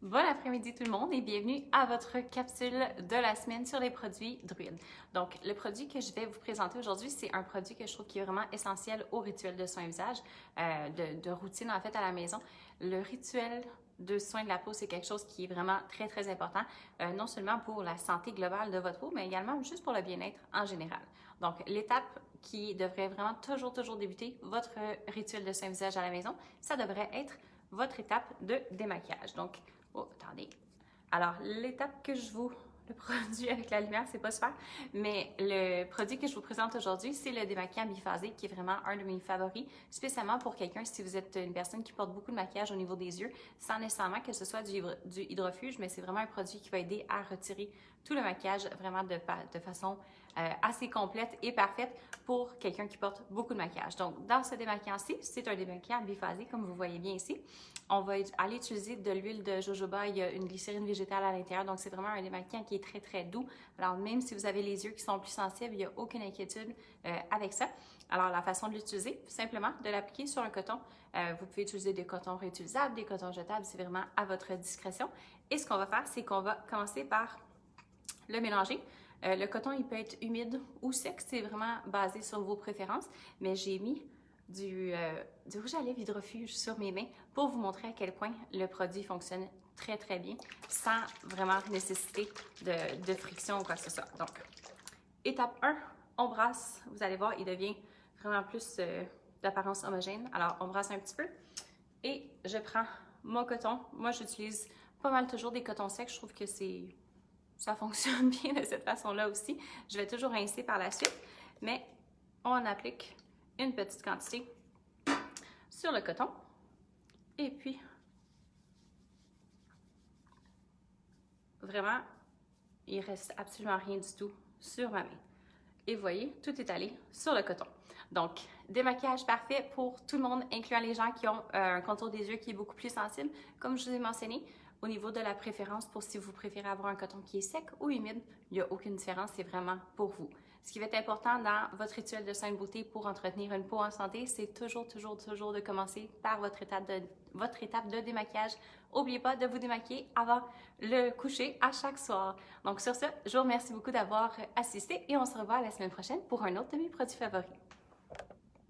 Bon après-midi tout le monde et bienvenue à votre capsule de la semaine sur les produits druides. Donc, le produit que je vais vous présenter aujourd'hui, c'est un produit que je trouve qui est vraiment essentiel au rituel de soin visage, de routine en fait à la maison. Le rituel de soin de la peau, c'est quelque chose qui est vraiment très très important, non seulement pour la santé globale de votre peau, mais également juste pour le bien-être en général. Donc, l'étape qui devrait vraiment toujours débuter votre rituel de soin visage à la maison, ça devrait être votre étape de démaquillage. Donc, oh, attendez. Alors, l'étape que je vous... Le produit avec la lumière, c'est pas super, mais le produit que je vous présente aujourd'hui, c'est le démaquillant biphasé, qui est vraiment un de mes favoris, spécialement pour quelqu'un, si vous êtes une personne qui porte beaucoup de maquillage au niveau des yeux, sans nécessairement que ce soit du hydrofuge, mais c'est vraiment un produit qui va aider à retirer tout le maquillage vraiment de façon assez complète et parfaite pour quelqu'un qui porte beaucoup de maquillage. Donc, dans ce démaquillant-ci, c'est un démaquillant biphasé, comme vous voyez bien ici. On va aller utiliser de l'huile de jojoba, il y a une glycérine végétale à l'intérieur, donc c'est vraiment un démaquillant qui est très doux. Alors même si vous avez les yeux qui sont plus sensibles, il n'y a aucune inquiétude avec ça. Alors la façon de l'utiliser, simplement de l'appliquer sur un coton. Vous pouvez utiliser des cotons réutilisables, des cotons jetables, c'est vraiment à votre discrétion. Et ce qu'on va faire, c'est qu'on va commencer par le mélanger. Le coton, il peut être humide ou sec, c'est vraiment basé sur vos préférences, mais j'ai mis du rouge à lèvres hydrofuge sur mes mains pour vous montrer à quel point le produit fonctionne très bien sans vraiment nécessiter de friction ou quoi que ce soit. Donc, étape 1, on brasse. Vous allez voir, il devient vraiment plus d'apparence homogène. Alors, on brasse un petit peu et je prends mon coton. Moi, j'utilise pas mal toujours des cotons secs. Je trouve que ça fonctionne bien de cette façon-là aussi. Je vais toujours rincer par la suite, mais on applique une petite quantité sur le coton. Et puis, vraiment, il reste absolument rien du tout sur ma main. Et vous voyez, tout est allé sur le coton. Donc, démaquillage parfait pour tout le monde, incluant les gens qui ont un contour des yeux qui est beaucoup plus sensible. Comme je vous ai mentionné, au niveau de la préférence, pour si vous préférez avoir un coton qui est sec ou humide, il n'y a aucune différence, c'est vraiment pour vous. Ce qui va être important dans votre rituel de soin de beauté pour entretenir une peau en santé, c'est toujours de commencer par votre étape de démaquillage. N'oubliez pas de vous démaquiller avant le coucher à chaque soir. Donc sur ce, je vous remercie beaucoup d'avoir assisté et on se revoit la semaine prochaine pour un autre de mes produits favoris.